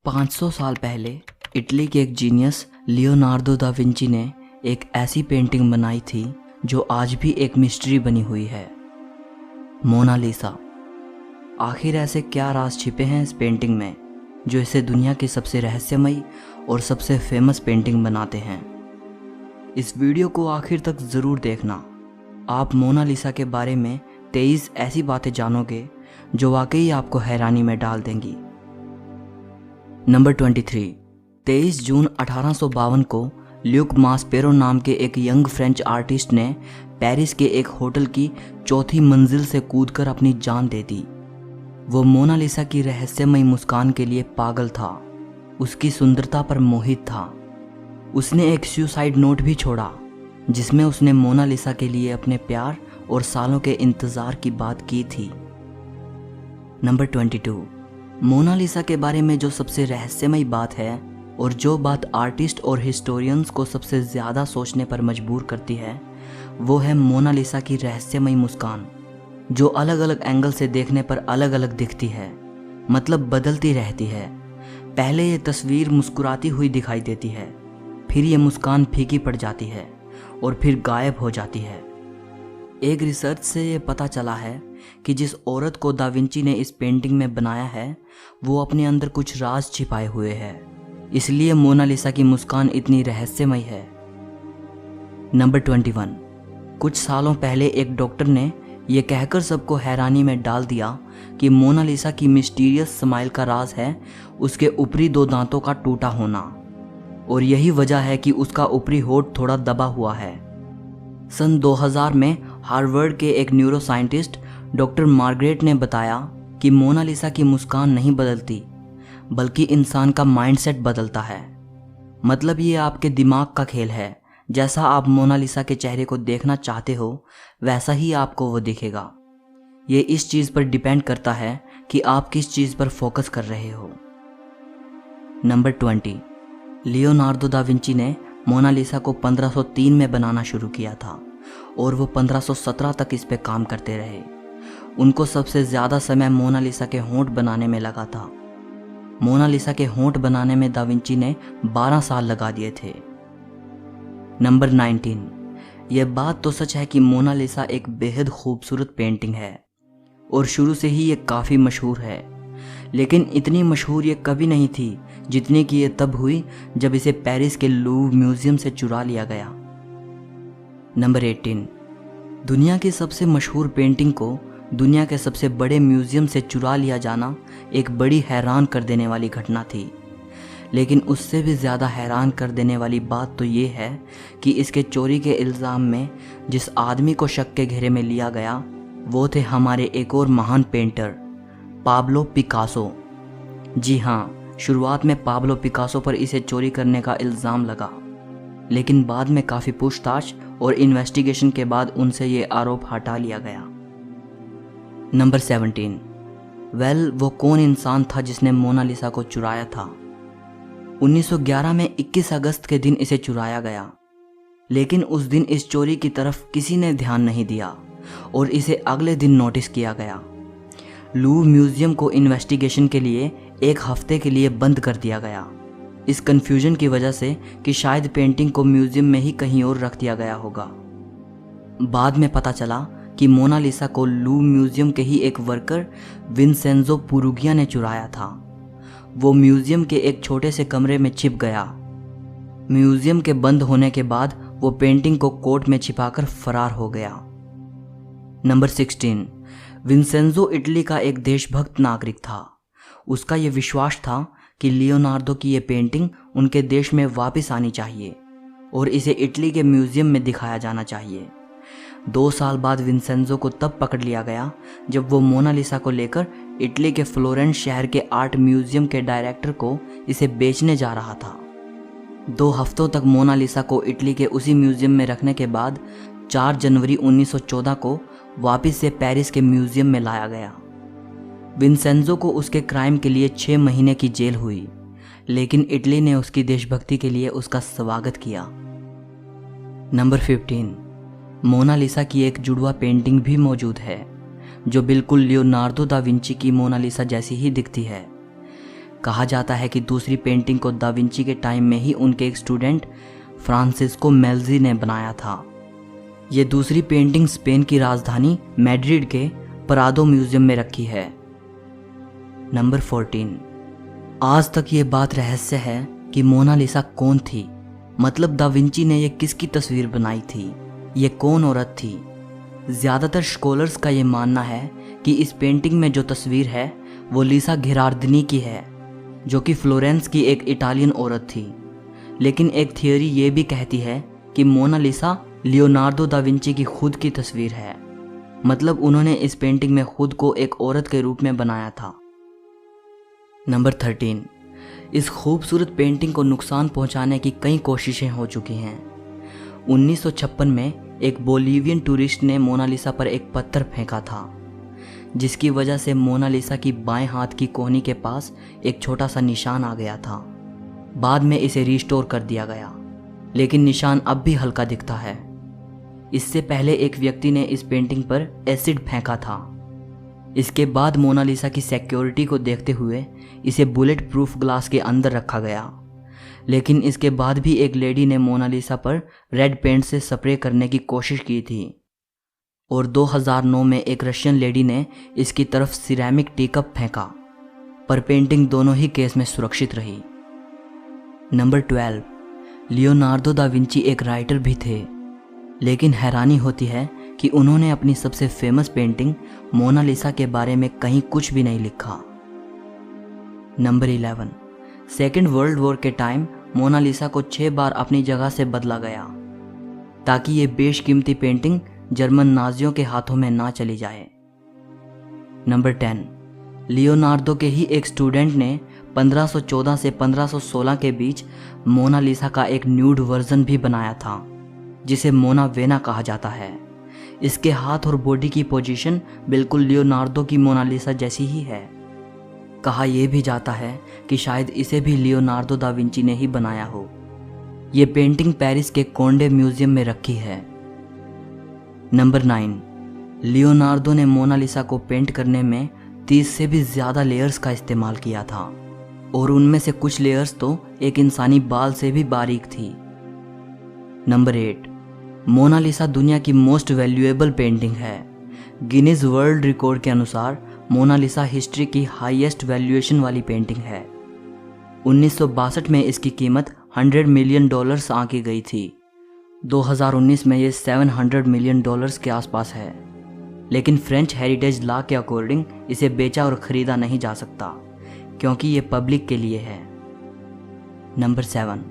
500 साल पहले इटली के एक जीनियस लियोनार्दो दा विंची ने एक ऐसी पेंटिंग बनाई थी जो आज भी एक मिस्ट्री बनी हुई है, मोनालिसा। आखिर ऐसे क्या राज छिपे हैं इस पेंटिंग में जो इसे दुनिया की सबसे रहस्यमयी और सबसे फेमस पेंटिंग बनाते हैं। इस वीडियो को आखिर तक ज़रूर देखना। आप मोनालिसा के बारे में 23 ऐसी बातें जानोगे जो वाकई आपको हैरानी में डाल देंगी। नंबर 23। 23 जून 1852 को ल्यूक मास्पेरो नाम के एक यंग फ्रेंच आर्टिस्ट ने पेरिस के एक होटल की चौथी मंजिल से कूदकर अपनी जान दे दी। वो मोनालिसा की रहस्यमयी मुस्कान के लिए पागल था, उसकी सुंदरता पर मोहित था। उसने एक सुसाइड नोट भी छोड़ा जिसमें उसने मोनालिसा के लिए अपने प्यार और सालों के इंतज़ार की बात की थी। नंबर 22। मोनालिसा के बारे में जो सबसे रहस्यमयी बात है और जो बात आर्टिस्ट और हिस्टोरियंस को सबसे ज़्यादा सोचने पर मजबूर करती है, वो है मोनालिसा की रहस्यमयी मुस्कान, जो अलग अलग एंगल से देखने पर अलग अलग दिखती है, मतलब बदलती रहती है। पहले ये तस्वीर मुस्कुराती हुई दिखाई देती है, फिर ये मुस्कान फीकी पड़ जाती है और फिर गायब हो जाती है। एक रिसर्च से ये पता चला है कि जिस औरत को दा विंची ने इस पेंटिंग में बनाया है वो अपने अंदर कुछ राज छिपाए हुए है, इसलिए मोनालिसा की मुस्कान इतनी रहस्यमयी है। नंबर 21। कुछ सालों पहले एक डॉक्टर ने यह कहकर सबको हैरानी में डाल दिया कि मोनालिसा की मिस्टीरियस स्माइल का राज है उसके ऊपरी 2 दांतों का टूटा होना, और यही वजह है कि उसका ऊपरी होंठ थोड़ा दबा हुआ है। सन 2000 में हार्वर्ड के एक न्यूरो साइंटिस्ट डॉक्टर मार्गरेट ने बताया कि मोनालिसा की मुस्कान नहीं बदलती बल्कि इंसान का माइंडसेट बदलता है। मतलब ये आपके दिमाग का खेल है। जैसा आप मोनालिसा के चेहरे को देखना चाहते हो वैसा ही आपको वो दिखेगा। ये इस चीज़ पर डिपेंड करता है कि आप किस चीज़ पर फोकस कर रहे हो। नंबर 20। लियोनार्दो दा विंची ने मोनालिसा को 1503 में बनाना शुरू किया था और वो 1517 तक इस पे काम करते रहे। उनको सबसे ज़्यादा समय मोनालिसा के होंठ बनाने में लगा था। मोनालिसा के होंठ बनाने में दा विंची ने 12 साल लगा दिए थे। नंबर 19। यह बात तो सच है कि मोनालिसा एक बेहद खूबसूरत पेंटिंग है और शुरू से ही ये काफ़ी मशहूर है, लेकिन इतनी मशहूर ये कभी नहीं थी जितनी कि ये तब हुई जब इसे पेरिस के लूव्र म्यूजियम से चुरा लिया गया। नंबर 18। दुनिया की सबसे मशहूर पेंटिंग को दुनिया के सबसे बड़े म्यूजियम से चुरा लिया जाना एक बड़ी हैरान कर देने वाली घटना थी, लेकिन उससे भी ज़्यादा हैरान कर देने वाली बात तो ये है कि इसके चोरी के इल्ज़ाम में जिस आदमी को शक के घेरे में लिया गया वो थे हमारे एक और महान पेंटर पाब्लो पिकासो। जी हाँ, शुरुआत में पाब्लो पिकासो पर इसे चोरी करने का इल्ज़ाम लगा, लेकिन बाद में काफ़ी पूछताछ और इन्वेस्टिगेशन के बाद उनसे ये आरोप हटा लिया गया। नंबर 17। वो कौन इंसान था जिसने मोनालिसा को चुराया था? 1911 में 21 अगस्त के दिन इसे चुराया गया, लेकिन उस दिन इस चोरी की तरफ किसी ने ध्यान नहीं दिया और इसे अगले दिन नोटिस किया गया। लूव्र म्यूजियम को इन्वेस्टिगेशन के लिए 1 हफ्ते के लिए बंद कर दिया गया, इस कन्फ्यूजन की वजह से कि शायद पेंटिंग को म्यूजियम में ही कहीं और रख दिया गया होगा। बाद में पता चला कि मोनालिसा को लूव्र म्यूजियम के ही एक वर्कर विंसेंजो पुरुगिया ने चुराया था। वो म्यूजियम के एक छोटे से कमरे में छिप गया। म्यूजियम के बंद होने के बाद वो पेंटिंग को कोट में छिपाकर फरार हो गया। नंबर 16। विंसेंजो इटली का एक देशभक्त नागरिक था। उसका ये विश्वास था कि लियोनार्दो की ये पेंटिंग उनके देश में वापस आनी चाहिए और इसे इटली के म्यूजियम में दिखाया जाना चाहिए। 2 साल बाद विंसेंजो को तब पकड़ लिया गया जब वो मोनालिसा को लेकर इटली के फ्लोरेंस शहर के आर्ट म्यूजियम के डायरेक्टर को इसे बेचने जा रहा था। 2 हफ्तों तक मोनालिसा को इटली के उसी म्यूजियम में रखने के बाद 4 जनवरी 1914 को वापस से पेरिस के म्यूजियम में लाया गया। विंसेंजो को उसके क्राइम के लिए 6 महीने की जेल हुई, लेकिन इटली ने उसकी देशभक्ति के लिए उसका स्वागत किया। नंबर 15। मोनालिसा की एक जुड़वा पेंटिंग भी मौजूद है जो बिल्कुल लियोनार्दो दा विंची की मोनालिसा जैसी ही दिखती है। कहा जाता है कि दूसरी पेंटिंग को दा विंची के टाइम में ही उनके एक स्टूडेंट फ्रांसिस्को मेल्जी ने बनाया था। ये दूसरी पेंटिंग स्पेन की राजधानी मैड्रिड के प्रादो म्यूजियम में रखी है। नंबर 14। आज तक ये बात रहस्य है कि मोनालिसा कौन थी, मतलब दा विंची ने ये किसकी तस्वीर बनाई थी, ये कौन औरत थी। ज़्यादातर स्कॉलर्स का ये मानना है कि इस पेंटिंग में जो तस्वीर है वो लीसा घेरार्दिनी की है, जो कि फ्लोरेंस की एक इटालियन औरत थी। लेकिन एक थियोरी ये भी कहती है कि मोनालिसा लियोनार्दो दा विंची की खुद की तस्वीर है, मतलब उन्होंने इस पेंटिंग में खुद को एक औरत के रूप में बनाया था। नंबर 13। इस खूबसूरत पेंटिंग को नुकसान पहुंचाने की कई कोशिशें हो चुकी हैं। 1956 में एक बोलीवियन टूरिस्ट ने मोनालिसा पर एक पत्थर फेंका था, जिसकी वजह से मोनालिसा की बाएं हाथ की कोहनी के पास एक छोटा सा निशान आ गया था। बाद में इसे रिस्टोर कर दिया गया, लेकिन निशान अब भी हल्का दिखता है। इससे पहले एक व्यक्ति ने इस पेंटिंग पर एसिड फेंका था। इसके बाद मोनालिसा की सिक्योरिटी को देखते हुए इसे बुलेट प्रूफ ग्लास के अंदर रखा गया, लेकिन इसके बाद भी एक लेडी ने मोनालिसा पर रेड पेंट से स्प्रे करने की कोशिश की थी, और 2009 में एक रशियन लेडी ने इसकी तरफ सिरेमिक टीकप फेंका, पर पेंटिंग दोनों ही केस में सुरक्षित रही। नंबर 12। लियोनार्दो दा विंची एक राइटर भी थे, लेकिन हैरानी होती है कि उन्होंने अपनी सबसे फेमस पेंटिंग मोनालिसा के बारे में कहीं कुछ भी नहीं लिखा। नंबर 11। सेकेंड वर्ल्ड वॉर के टाइम मोनालिसा को 6 बार अपनी जगह से बदला गया, ताकि ये बेशकीमती पेंटिंग जर्मन नाजियों के हाथों में ना चली जाए। नंबर 10। लियोनार्दो के ही एक स्टूडेंट ने 1514 से 1516 के बीच मोनालिसा का एक न्यूड वर्जन भी बनाया था, जिसे मोना वेना कहा जाता है। इसके हाथ और बॉडी की पोजीशन बिल्कुल लियोनार्दो की मोनालिसा जैसी ही है। कहा यह भी जाता है कि शायद इसे भी लियोनार्दो दा विंची ने ही बनाया हो। ये पेंटिंग पेरिस के कोंडे म्यूजियम में रखी है। नंबर 9। लियोनार्दो ने मोनालिसा को पेंट करने में 30 से भी ज़्यादा लेयर्स का इस्तेमाल किया था, और उनमें से कुछ लेयर्स तो एक इंसानी बाल से भी बारीक थी। नंबर 8। मोनालिसा दुनिया की मोस्ट वैल्यूएबल पेंटिंग है। गिनीज वर्ल्ड रिकॉर्ड के अनुसार मोनालिसा हिस्ट्री की हाईएस्ट वैल्यूएशन वाली पेंटिंग है। 1962 में इसकी कीमत $100 मिलियन आंकी गई थी। 2019 में ये $700 मिलियन के आसपास है, लेकिन फ्रेंच हेरिटेज लॉ के अकॉर्डिंग इसे बेचा और ख़रीदा नहीं जा सकता, क्योंकि ये पब्लिक के लिए है। नंबर 7।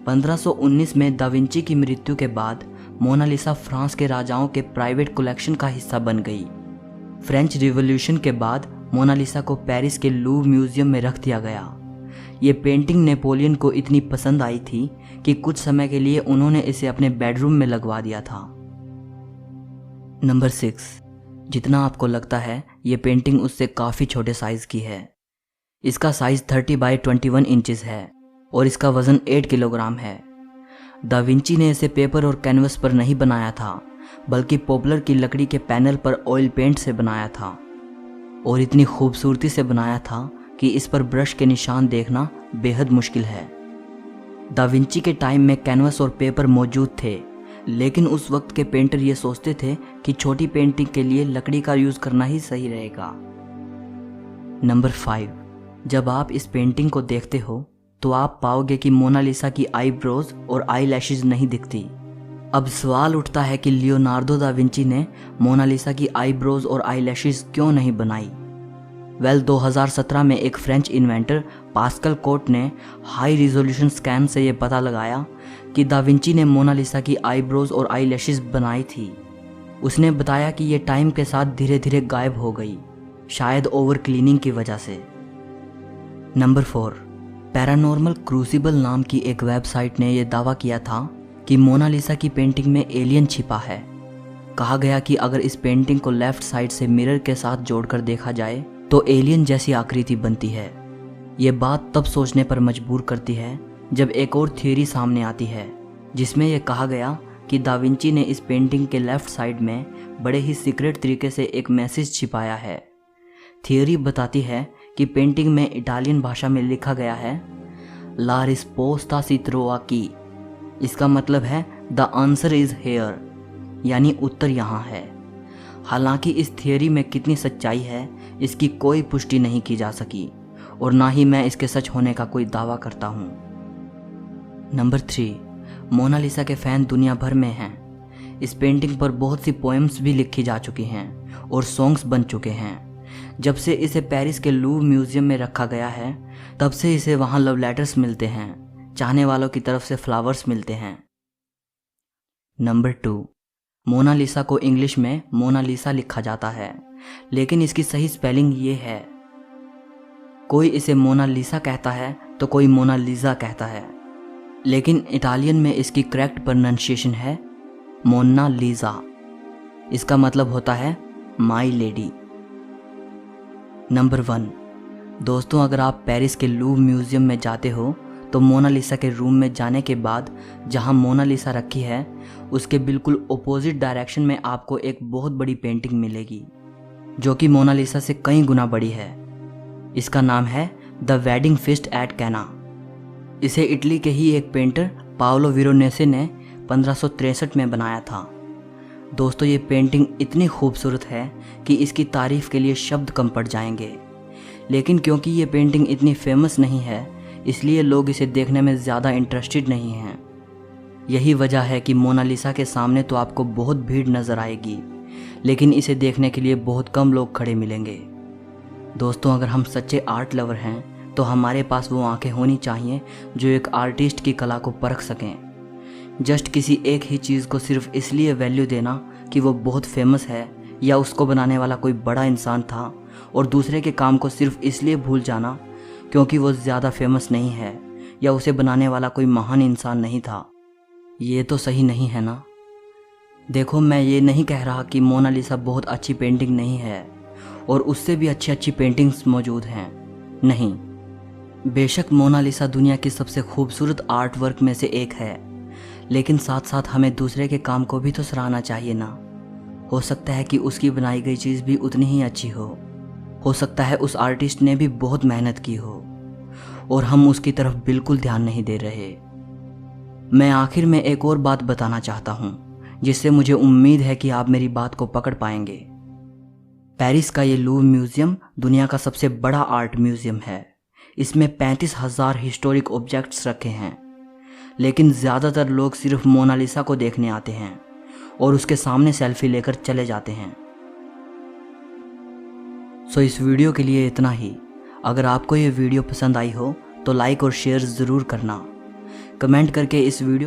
1519 में दा विंची की मृत्यु के बाद मोनालिसा फ्रांस के राजाओं के प्राइवेट कलेक्शन का हिस्सा बन गई। फ्रेंच रिवॉल्यूशन के बाद मोनालिसा को पेरिस के लूव म्यूजियम में रख दिया गया। ये पेंटिंग नेपोलियन को इतनी पसंद आई थी कि कुछ समय के लिए उन्होंने इसे अपने बेडरूम में लगवा दिया था। नंबर 6। जितना आपको लगता है ये पेंटिंग उससे काफ़ी छोटे साइज़ की है। इसका साइज़ 30 बाय 21 इंचेस है और इसका वज़न 8 किलोग्राम है। दा विंची ने इसे पेपर और कैनवस पर नहीं बनाया था, बल्कि पॉपुलर की लकड़ी के पैनल पर ऑयल पेंट से बनाया था, और इतनी खूबसूरती से बनाया था कि इस पर ब्रश के निशान देखना बेहद मुश्किल है। दा विंची के टाइम में कैनवस और पेपर मौजूद थे, लेकिन उस वक्त के पेंटर ये सोचते थे कि छोटी पेंटिंग के लिए लकड़ी का यूज़ करना ही सही रहेगा। नंबर 5। जब आप इस पेंटिंग को देखते हो तो आप पाओगे कि मोनालिसा की आईब्रोज और आई लैशेज नहीं दिखती। अब सवाल उठता है कि लियोनार्दो दा विंची ने मोनालिसा की आईब्रोज और आई लैशेज क्यों नहीं बनाई। 2017 में एक फ्रेंच इन्वेंटर पास्कल कोट ने हाई रिजोल्यूशन स्कैन से ये पता लगाया कि दा विंची ने मोनालिसा की आईब्रोज और आई लैशेज बनाई थी। उसने बताया कि ये टाइम के साथ धीरे धीरे गायब हो गई, शायद ओवर क्लीनिंग की वजह से। नंबर 4। पैरानॉर्मल क्रूसिबल नाम की एक वेबसाइट ने यह दावा किया था कि मोनालिसा की पेंटिंग में एलियन छिपा है। कहा गया कि अगर इस पेंटिंग को लेफ्ट साइड से मिरर के साथ जोड़कर देखा जाए तो एलियन जैसी आकृति बनती है। ये बात तब सोचने पर मजबूर करती है जब एक और थ्योरी सामने आती है, जिसमें यह कहा गया कि दा विंची ने इस पेंटिंग के लेफ्ट साइड में बड़े ही सीक्रेट तरीके से एक मैसेज छिपाया है। थ्योरी बताती है कि पेंटिंग में इटालियन भाषा में लिखा गया है ला रिस्पोस्ता सी ट्रोवा की। इसका मतलब है द आंसर इज हेयर, यानी उत्तर यहाँ है। हालांकि इस थियोरी में कितनी सच्चाई है इसकी कोई पुष्टि नहीं की जा सकी और ना ही मैं इसके सच होने का कोई दावा करता हूँ। नंबर 3, मोनालिसा के फैन दुनिया भर में हैं। इस पेंटिंग पर बहुत सी पोएम्स भी लिखी जा चुकी हैं और सॉन्ग्स बन चुके हैं। जब से इसे पेरिस के लूव म्यूजियम में रखा गया है तब से इसे वहाँ लव लेटर्स मिलते हैं, चाहने वालों की तरफ से फ्लावर्स मिलते हैं। नंबर 2, मोनालिसा को इंग्लिश में मोनालिसा लिखा जाता है, लेकिन इसकी सही स्पेलिंग ये है। कोई इसे मोनालिसा कहता है तो कोई मोनालिसा कहता है, लेकिन इटालियन में इसकी करेक्ट प्रोनाउंसिएशन है मोनालिसा। इसका मतलब होता है माई लेडी। नंबर 1, दोस्तों अगर आप पेरिस के लूव म्यूजियम में जाते हो तो मोनालिसा के रूम में जाने के बाद जहां मोनालिसा रखी है उसके बिल्कुल ऑपोजिट डायरेक्शन में आपको एक बहुत बड़ी पेंटिंग मिलेगी जो कि मोनालिसा से कई गुना बड़ी है। इसका नाम है द वेडिंग फीस्ट एट कैना। इसे इटली के ही एक पेंटर पाओलो वेरोनेसे ने 1563 में बनाया था। दोस्तों ये पेंटिंग इतनी खूबसूरत है कि इसकी तारीफ के लिए शब्द कम पड़ जाएंगे, लेकिन क्योंकि ये पेंटिंग इतनी फेमस नहीं है इसलिए लोग इसे देखने में ज़्यादा इंटरेस्टेड नहीं हैं। यही वजह है कि मोनालिसा के सामने तो आपको बहुत भीड़ नज़र आएगी, लेकिन इसे देखने के लिए बहुत कम लोग खड़े मिलेंगे। दोस्तों अगर हम सच्चे आर्ट लवर हैं तो हमारे पास वो आंखें होनी चाहिए जो एक आर्टिस्ट की कला को परख सकें। जस्ट किसी एक ही चीज़ को सिर्फ इसलिए वैल्यू देना कि वो बहुत फेमस है या उसको बनाने वाला कोई बड़ा इंसान था, और दूसरे के काम को सिर्फ इसलिए भूल जाना क्योंकि वो ज़्यादा फेमस नहीं है या उसे बनाने वाला कोई महान इंसान नहीं था, ये तो सही नहीं है ना। देखो मैं ये नहीं कह रहा कि मोनालिसा बहुत अच्छी पेंटिंग नहीं है और उससे भी अच्छी अच्छी पेंटिंग्स मौजूद हैं, नहीं। बेशक मोनालिसा दुनिया की सबसे खूबसूरत आर्ट वर्क में से एक है, लेकिन साथ साथ हमें दूसरे के काम को भी तो सराहना चाहिए ना। हो सकता है कि उसकी बनाई गई चीज़ भी उतनी ही अच्छी हो सकता है उस आर्टिस्ट ने भी बहुत मेहनत की हो और हम उसकी तरफ बिल्कुल ध्यान नहीं दे रहे। मैं आखिर में एक और बात बताना चाहता हूँ जिससे मुझे उम्मीद है कि आप मेरी बात को पकड़ पाएंगे। पेरिस का ये लूव म्यूजियम दुनिया का सबसे बड़ा आर्ट म्यूजियम है। इसमें 35,000 हिस्टोरिक ऑब्जेक्ट्स रखे हैं, लेकिन ज़्यादातर लोग सिर्फ मोनालिसा को देखने आते हैं और उसके सामने सेल्फी लेकर चले जाते हैं। सो इस वीडियो के लिए इतना ही। अगर आपको ये वीडियो पसंद आई हो तो लाइक और शेयर ज़रूर करना। कमेंट करके इस वीडियो